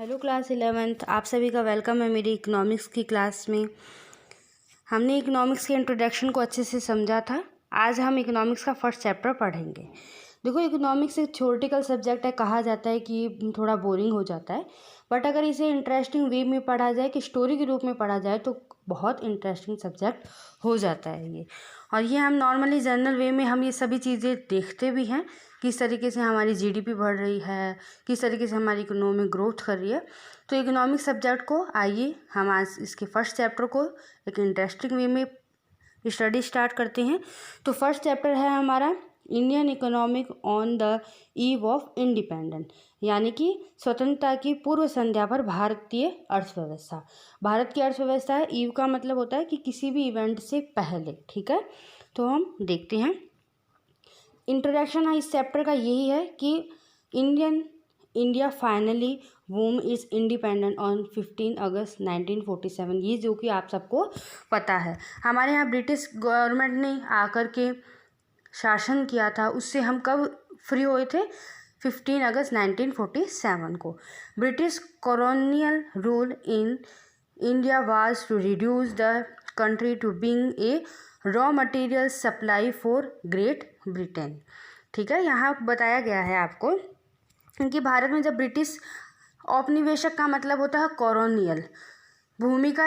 Hello class 11th, आप सभी का वेलकम है मेरी इकोनॉमिक्स की क्लास में। हमने इकोनॉमिक्स के इंट्रोडक्शन को अच्छे से समझा था। आज हम इकोनॉमिक्स का फर्स्ट चैप्टर पढ़ेंगे। देखो, इकोनॉमिक्स एक थ्योरेटिकल सब्जेक्ट है। कहा जाता है कि थोड़ा बोरिंग हो जाता है, बट अगर इसे इंटरेस्टिंग वे में पढ़ा जाए, कि स्टोरी के रूप में पढ़ा जाए, तो बहुत इंटरेस्टिंग सब्जेक्ट हो जाता है ये। और ये हम नॉर्मली जनरल वे में हम ये सभी चीज़ें देखते भी हैं, किस तरीके से हमारी जीडीपी बढ़ रही है, किस तरीके से हमारी इकोनॉमी ग्रोथ कर रही है। तो इकोनॉमिक सब्जेक्ट को आइए हम आज इसके फर्स्ट चैप्टर को एक इंटरेस्टिंग वे में स्टडी स्टार्ट करते हैं। तो फर्स्ट चैप्टर है हमारा Indian economic on the eve of independence, यानी कि स्वतंत्रता की पूर्व संध्या पर भारतीय अर्थव्यवस्था। भारत की अर्थव्यवस्था है, ईव का मतलब होता है कि किसी भी इवेंट से पहले। ठीक है, तो हम देखते हैं। इंट्रोडक्शन इस चैप्टर का यही है कि इंडिया फाइनली वूम इज इंडिपेंडेंट ऑन 15 अगस्त 1947। ये जो कि आप सबको पता है, हमारे यहाँ ब्रिटिश गवर्नमेंट ने आकर के शासन किया था। उससे हम कब फ्री हुए थे? 15 अगस्त 1947 को। British colonial rule in India was to reduce the country to being a raw material supply for Great Britain. ठीक है, यहाँ बताया गया है आपको कि भारत में जब ब्रिटिश औपनिवेशक का मतलब होता है कॉलोनियल भूमि का,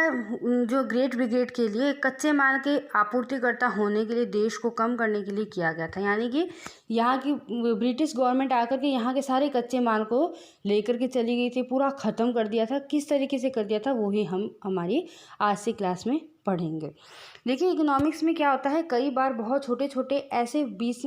जो ग्रेट ब्रिगेड के लिए कच्चे माल के आपूर्तिकर्ता होने के लिए देश को कम करने के लिए किया गया था। यानी कि यहाँ की ब्रिटिश गवर्नमेंट आकर के यहाँ के सारे कच्चे माल को लेकर के चली गई थी, पूरा ख़त्म कर दिया था। किस तरीके से कर दिया था वो ही हम हमारी आज से क्लास में पढ़ेंगे। देखिए, इकोनॉमिक्स में क्या होता है, कई बार बहुत छोटे छोटे ऐसे 20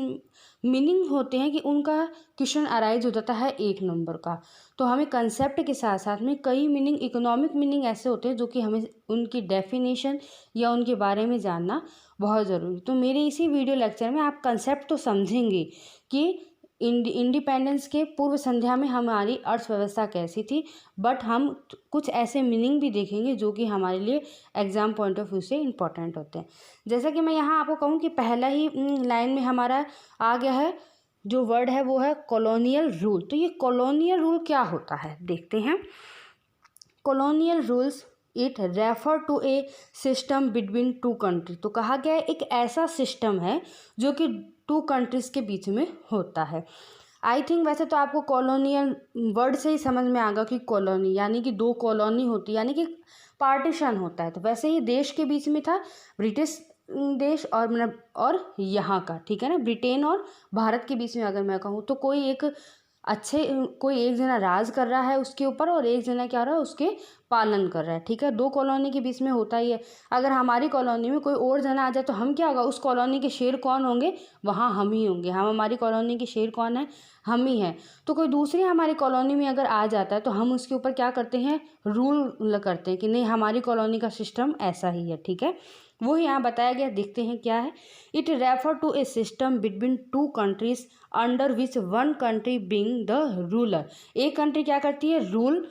मीनिंग होते हैं कि उनका क्वेश्चन अराइज हो जाता है 1 नंबर का। तो हमें कंसेप्ट के साथ साथ में कई मीनिंग, इकोनॉमिक मीनिंग ऐसे होते हैं जो कि हमें उनकी डेफिनेशन या उनके बारे में जानना बहुत ज़रूरी। तो मेरे इसी वीडियो लेक्चर में आप कंसेप्ट तो समझेंगे कि इंडिपेंडेंस के पूर्व संध्या में हमारी अर्थव्यवस्था कैसी थी, बट हम कुछ ऐसे मीनिंग भी देखेंगे जो कि हमारे लिए एग्जाम पॉइंट ऑफ व्यू से इम्पोर्टेंट होते हैं। जैसा कि मैं यहाँ आपको कहूँ कि पहला ही लाइन में हमारा आ गया है, जो वर्ड है वो है कॉलोनियल रूल। तो ये कॉलोनियल रूल क्या होता है देखते हैं। Colonial rules it refer to a system between two country. तो कहा गया है एक ऐसा सिस्टम है जो कि 2 कंट्रीज़ के बीच में होता है। आई थिंक वैसे तो आपको कॉलोनियल वर्ड से ही समझ में आ गया कि कॉलोनी यानी कि 2 कॉलोनी होती है, यानी कि पार्टीशन होता है। तो वैसे ही देश के बीच में था, ब्रिटिश देश और यहाँ का, ठीक है ना, ब्रिटेन और भारत के बीच में अगर मैं कहूँ तो कोई एक जना राज कर रहा है उसके ऊपर, और एक जना क्या हो रहा है, उसके पालन कर रहा है। ठीक है, 2 कॉलोनी के बीच में होता ही है। अगर हमारी कॉलोनी में कोई और जना आ जाए तो हम क्या होगा, उस कॉलोनी के शेर कौन होंगे? वहाँ हम ही होंगे। हमारी कॉलोनी के शेर कौन है? हम ही हैं। तो कोई दूसरी हमारी कॉलोनी में अगर आ जाता है तो हम उसके ऊपर क्या करते हैं, रूल करते हैं कि नहीं, हमारी कॉलोनी का सिस्टम ऐसा ही है। ठीक है, वो यहाँ बताया गया, देखते हैं क्या है। It refer to a system between 2 countries under which one country being the ruler. एक कंट्री क्या करती है, रूल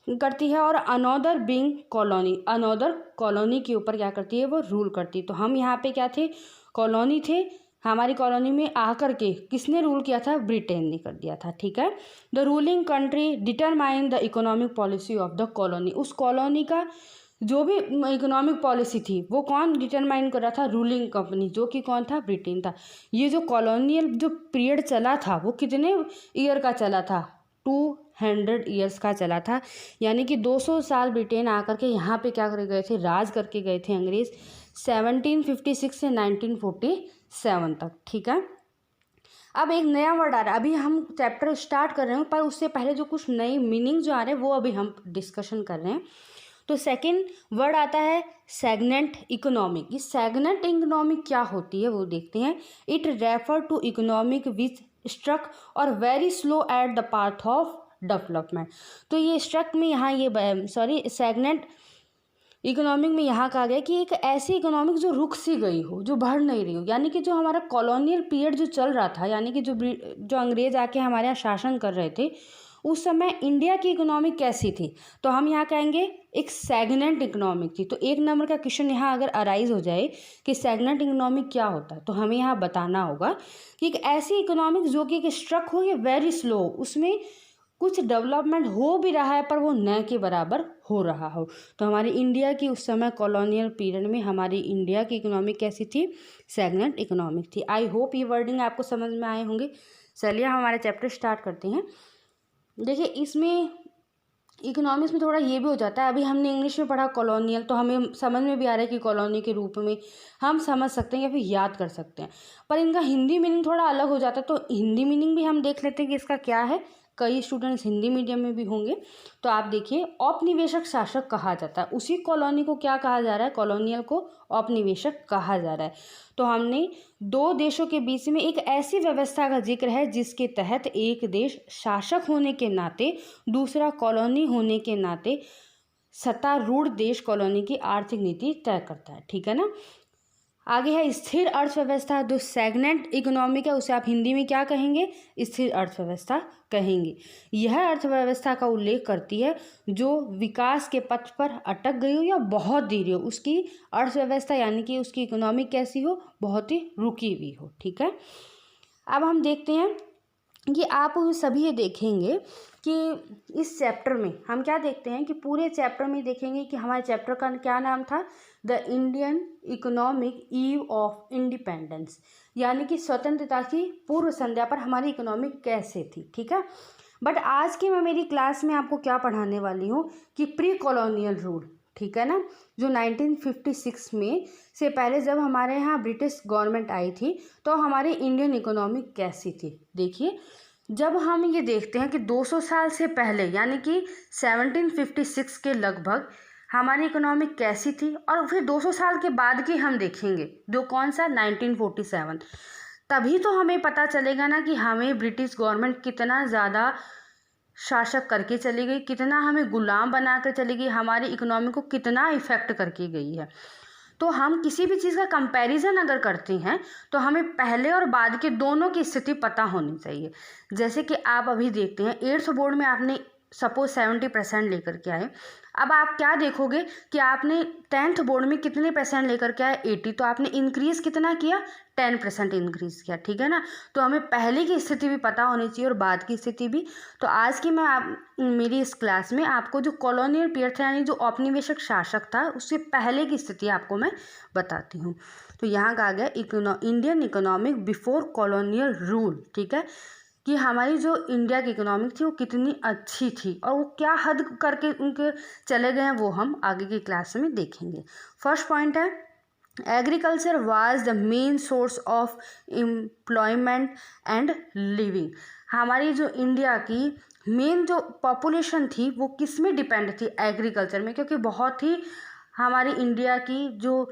करती है, और another being colony, another colony के ऊपर क्या करती है, वो रूल करती है। तो हम यहाँ पे क्या थे, कॉलोनी थे। हमारी कॉलोनी में आकर के किसने रूल किया था? ब्रिटेन ने कर दिया था। ठीक है, the ruling country determine the economic policy of the colony. उस कॉलोनी का जो भी इकोनॉमिक पॉलिसी थी वो कौन डिटरमाइन कर रहा था? रूलिंग कंपनी, जो कि कौन था? ब्रिटेन था। ये जो कॉलोनियल जो पीरियड चला था वो कितने ईयर का चला था? 200 ईयर्स का चला था। यानी कि 200 साल ब्रिटेन आकर के यहाँ पे क्या कर गए थे, राज करके गए थे अंग्रेज, 1756 से 1947 तक। ठीक है, अब एक नया वर्ड आ रहा है। अभी हम चैप्टर स्टार्ट कर रहे हैं, पर उससे पहले जो कुछ नई मीनिंग जो आ रहे हैं वो अभी हम डिस्कशन कर रहे हैं। तो सेकंड वर्ड आता है स्टैग्नेंट इकोनॉमिक। ये स्टैग्नेंट इकोनॉमिक क्या होती है वो देखते हैं। It refer to economic which struck or very slow at the path of development. तो ये स्ट्रक में यहाँ स्टैग्नेंट इकोनॉमिक में यहाँ कहा गया कि एक ऐसी इकोनॉमिक जो रुक सी गई हो, जो बढ़ नहीं रही हो। यानी कि जो हमारा कॉलोनियल पीरियड जो चल रहा था, यानी कि जो अंग्रेज आके हमारे यहाँ शासन कर रहे थे, उस समय इंडिया की इकोनॉमी कैसी थी? तो हम यहाँ कहेंगे एक स्टैग्नेंट इकोनॉमिक थी। तो 1 नंबर का क्वेश्चन यहाँ अगर अराइज हो जाए कि स्टैग्नेंट इकोनॉमिक क्या होता है, तो हमें यहाँ बताना होगा कि एक ऐसी इकोनॉमिक जो कि एक स्ट्रक हो या वेरी स्लो, उसमें कुछ डेवलपमेंट हो भी रहा है पर वो न के बराबर हो रहा हो। तो हमारी इंडिया की उस समय कॉलोनियल पीरियड में हमारी इंडिया की इकोनॉमी कैसी थी? स्टैग्नेंट इकोनॉमिक थी। आई होप ये वर्डिंग आपको समझ में आए होंगे। चलिए हम हमारे चैप्टर स्टार्ट करते हैं। देखिए इसमें इकोनॉमिक्स में थोड़ा ये भी हो जाता है, अभी हमने इंग्लिश में पढ़ा कॉलोनियल, तो हमें समझ में भी आ रहा है कि कॉलोनी के रूप में हम समझ सकते हैं या फिर याद कर सकते हैं, पर इनका हिंदी मीनिंग थोड़ा अलग हो जाता है। तो हिंदी मीनिंग भी हम देख लेते हैं कि इसका क्या है। कई स्टूडेंट्स हिंदी मीडियम में भी होंगे। तो आप देखिए, औपनिवेशिक शासक कहा जाता है, उसी कॉलोनी को क्या कहा जा रहा है? कॉलोनियल को औपनिवेशिक कहा जा रहा है। तो हमने दो देशों के बीच में एक ऐसी व्यवस्था का जिक्र है जिसके तहत एक देश शासक होने के नाते दूसरा कॉलोनी होने के नाते सत्तारूढ़ देश कॉलोनी की आर्थिक नीति तय करता है। ठीक है ना। आगे है स्थिर अर्थव्यवस्था। जो स्टैग्नेंट इकोनॉमिक है उसे आप हिंदी में क्या कहेंगे? स्थिर अर्थव्यवस्था कहेंगे। यह अर्थव्यवस्था का उल्लेख करती है जो विकास के पथ पर अटक गई हो या बहुत धीरे हो, उसकी अर्थव्यवस्था यानी कि उसकी इकोनॉमी कैसी हो? बहुत ही रुकी हुई हो। ठीक है। अब हम देखते हैं कि आप सभी ये देखेंगे कि इस चैप्टर में हम क्या देखते हैं कि पूरे चैप्टर में देखेंगे कि हमारे चैप्टर का क्या नाम था? The Indian economic eve of independence, यानी कि स्वतंत्रता की पूर्व संध्या पर हमारी इकोनॉमी कैसे थी। ठीक है। बट आज की मैं मेरी क्लास में आपको क्या पढ़ाने वाली हूँ कि प्री कॉलोनियल रूल, ठीक है ना, जो 1956 में से पहले जब हमारे यहाँ ब्रिटिश गवर्नमेंट आई थी तो हमारी इंडियन इकोनॉमी कैसी थी। देखिए, जब हम ये देखते हैं कि 200 साल से पहले यानी कि 1756 के लगभग हमारी इकोनॉमी कैसी थी, और फिर 200 साल के बाद की हम देखेंगे जो कौन सा 1947, तभी तो हमें पता चलेगा ना कि हमें ब्रिटिश गवर्नमेंट कितना ज़्यादा शासक करके चली गई, कितना हमें गुलाम बना कर चली गई, हमारी इकोनॉमी को कितना इफ़ेक्ट करके गई है। तो हम किसी भी चीज़ का कंपैरिजन अगर करते हैं तो हमें पहले और बाद के दोनों की स्थिति पता होनी चाहिए। जैसे कि आप अभी देखते हैं 8th बोर्ड में आपने सपोज 70% लेकर के आए, अब आप क्या देखोगे कि आपने 10th बोर्ड में कितने परसेंट लेकर के आए? 80, तो आपने इंक्रीज़ कितना किया? 10% इंक्रीज़ किया। ठीक है ना। तो हमें पहले की स्थिति भी पता होनी चाहिए और बाद की स्थिति भी। तो आज की मेरी इस क्लास में आपको जो कॉलोनियल पीरियड था यानी जो औपनिवेशिक शासक था उससे पहले की स्थिति आपको मैं बताती हूँ। तो यहाँ कहा गया Indian economic before colonial rule. ठीक है, कि हमारी जो इंडिया की इकोनॉमिक थी वो कितनी अच्छी थी और वो क्या हद करके उनके चले गए हैं वो हम आगे की क्लास में देखेंगे। फर्स्ट पॉइंट है agriculture was the main source of employment and living. हमारी जो इंडिया की मेन जो पॉपुलेशन थी वो किस में डिपेंड थी? एग्रीकल्चर में, क्योंकि बहुत ही हमारी इंडिया की जो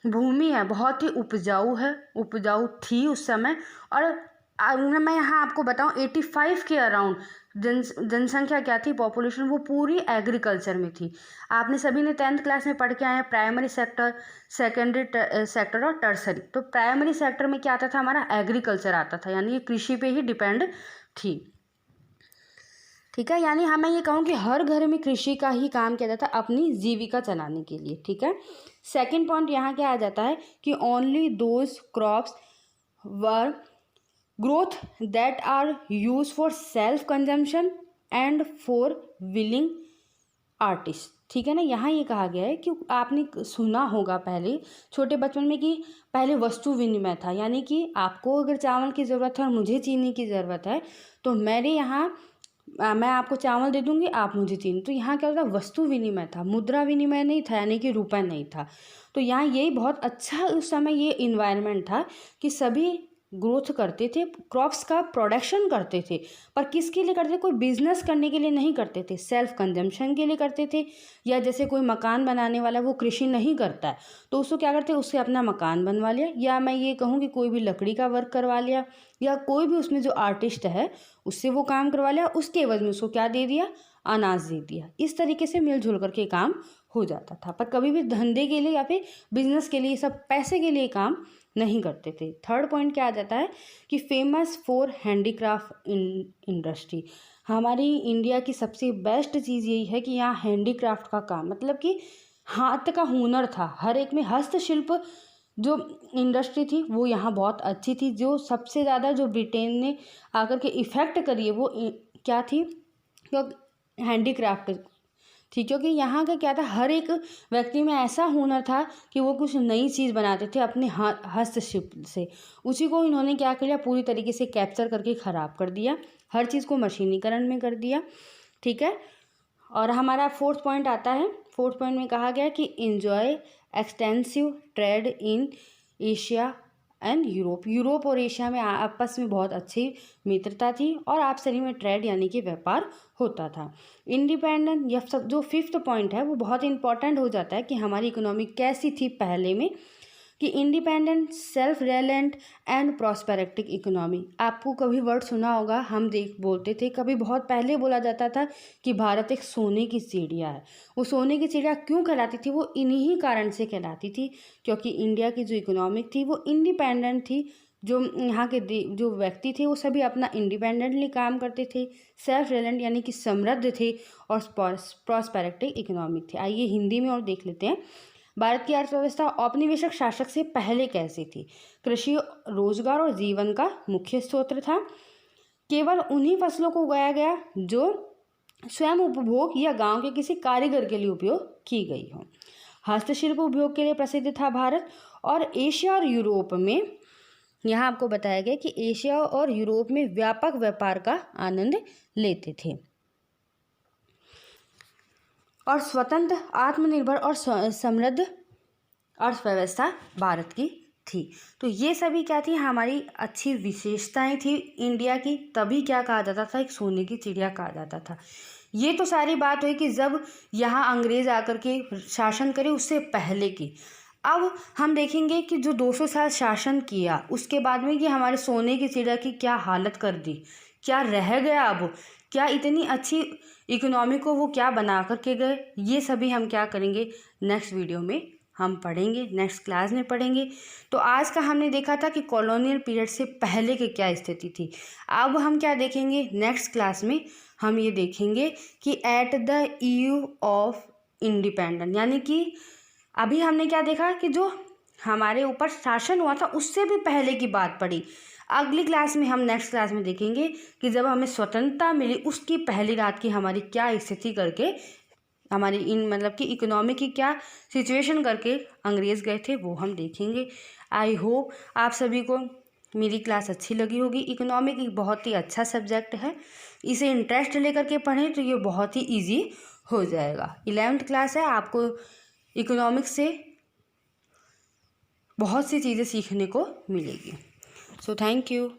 भूमि है बहुत ही उपजाऊ थी उस समय। और मैं यहाँ आपको बताऊँ 85 के अराउंड जनसंख्या क्या थी? पॉपुलेशन वो पूरी एग्रीकल्चर में थी। आपने सभी ने 10th क्लास में पढ़ के आए हैं प्राइमरी सेक्टर, सेकेंडरी सेक्टर और टर्सरी। तो प्राइमरी सेक्टर में क्या आता था? हमारा एग्रीकल्चर आता था, यानी ये कृषि पे ही डिपेंड थी। ठीक है, यानी मैं ये कहूँ कि हर घर में कृषि का ही काम किया जाता अपनी जीविका चलाने के लिए। ठीक है। सेकेंड पॉइंट यहाँ क्या आ जाता है कि only those crops were growth that are use for self consumption and for willing artist. ठीक है ना। यहाँ ये कहा गया है कि आपने सुना होगा पहले छोटे बचपन में कि पहले वस्तु विनिमय था, यानी कि आपको अगर चावल की ज़रूरत है और मुझे चीनी की ज़रूरत है तो मैं आपको चावल दे दूंगी, आप मुझे चीनी। तो यहाँ क्या होता है? वस्तु विनिमय था, मुद्रा विनिमय नहीं था, यानी कि रुपया नहीं था। तो यहाँ यही बहुत अच्छा उस समय ये इन्वायरमेंट था कि सभी ग्रोथ करते थे, क्रॉप्स का प्रोडक्शन करते थे, पर किसके लिए करते थे? कोई बिजनेस करने के लिए नहीं करते थे, सेल्फ कंजम्पशन के लिए करते थे। या जैसे कोई मकान बनाने वाला वो कृषि नहीं करता है तो उसको क्या करते हैं? उससे अपना मकान बनवा लिया, या मैं ये कहूँ कि कोई भी लकड़ी का वर्क करवा लिया, या कोई भी उसमें जो आर्टिस्ट है उससे वो काम करवा लिया, उसके एवज में उसको क्या दे दिया? अनाज दे दिया। इस तरीके से मिलजुल करके काम हो जाता था, पर कभी भी धंधे के लिए या फिर बिजनेस के लिए, सब पैसे के लिए काम नहीं करते थे। थर्ड पॉइंट क्या आ जाता है कि फेमस फॉर हैंडीक्राफ्ट इंडस्ट्री। हमारी इंडिया की सबसे बेस्ट चीज़ यही है कि यहाँ हैंडीक्राफ्ट का काम, मतलब कि हाथ का हुनर था, हर एक में हस्तशिल्प जो इंडस्ट्री थी वो यहाँ बहुत अच्छी थी। जो सबसे ज़्यादा जो ब्रिटेन ने आकर के इफ़ेक्ट करी है वो क्या थी? क्योंकि हैंडीक्राफ्ट थी, क्योंकि यहाँ का क्या था, हर एक व्यक्ति में ऐसा हुनर था कि वो कुछ नई चीज़ बनाते थे अपने हस्तशिल्प से। उसी को इन्होंने क्या किया, पूरी तरीके से कैप्चर करके ख़राब कर दिया, हर चीज़ को मशीनीकरण में कर दिया। ठीक है, और हमारा फोर्थ पॉइंट आता है। फोर्थ पॉइंट में कहा गया कि enjoy extensive trade in Asia and Europe. Europe और एशिया में आपस में बहुत अच्छी मित्रता थी और आपसी में ट्रेड यानी कि व्यापार होता था। इंडिपेंडेंट, यह सब जो फिफ्थ पॉइंट है वो बहुत इंपॉर्टेंट हो जाता है कि हमारी इकोनॉमी कैसी थी पहले में, कि independent, self reliant and prosperous economy. आपको कभी वर्ड सुना होगा, हम बोलते थे, कभी बहुत पहले बोला जाता था कि भारत एक सोने की चिड़िया है। वो सोने की चिड़िया क्यों कहलाती थी, वो इन्हीं कारण से कहलाती थी क्योंकि इंडिया की जो इकोनॉमिक थी वो इंडिपेंडेंट थी। जो यहाँ के जो व्यक्ति थे वो सभी अपना इंडिपेंडेंटली काम करते थे, सेल्फ रिलायंट यानी कि समृद्ध थे, और प्रॉस्पेरेटिक इकोनॉमिक थे। आइए हिंदी में और देख लेते हैं। भारत की अर्थव्यवस्था औपनिवेशिक शासक से पहले कैसी थी। कृषि, रोजगार और जीवन का मुख्य स्रोत था। केवल उन्हीं फसलों को उगाया गया जो स्वयं उपभोग या गांव के किसी कारीगर के लिए उपयोग की गई हो। हस्तशिल्प उपयोग के लिए प्रसिद्ध था भारत। और एशिया और यूरोप में, यहाँ आपको बताया गया कि एशिया और यूरोप में व्यापक व्यापार का आनंद लेते थे और स्वतंत्र, आत्मनिर्भर और समृद्ध अर्थव्यवस्था भारत की थी। तो ये सभी क्या थी, हमारी अच्छी विशेषताएं थी इंडिया की, तभी क्या कहा जाता था, एक सोने की चिड़िया कहा जाता था। ये तो सारी बात हुई कि जब यहाँ अंग्रेज आकर के शासन करे, उससे पहले की। अब हम देखेंगे कि जो 200 साल शासन किया उसके बाद में कि हमारे सोने की चिड़िया की क्या हालत कर दी, क्या रह गया, अब क्या इतनी अच्छी इकोनॉमी को वो क्या बना करके गए, ये सभी हम क्या करेंगे नेक्स्ट वीडियो में हम पढ़ेंगे, नेक्स्ट क्लास में पढ़ेंगे। तो आज का हमने देखा था कि कॉलोनियल पीरियड से पहले की क्या स्थिति थी। अब हम क्या देखेंगे नेक्स्ट क्लास में, हम ये देखेंगे कि at the eve of independence, यानी कि अभी हमने क्या देखा कि जो हमारे ऊपर शासन हुआ था उससे भी पहले की बात पड़ी। अगली क्लास में हम नेक्स्ट क्लास में देखेंगे कि जब हमें स्वतंत्रता मिली उसकी पहली रात की हमारी क्या स्थिति करके, हमारी मतलब कि इकोनॉमी की क्या सिचुएशन करके अंग्रेज़ गए थे, वो हम देखेंगे। आई होप आप सभी को मेरी क्लास अच्छी लगी होगी। इकोनॉमिक एक बहुत ही अच्छा सब्जेक्ट है, इसे इंटरेस्ट लेकर के पढ़ें तो ये बहुत ही ईजी हो जाएगा। 11th क्लास है, आपको इकोनॉमिक्स से बहुत सी चीज़ें सीखने को मिलेगी। So thank you.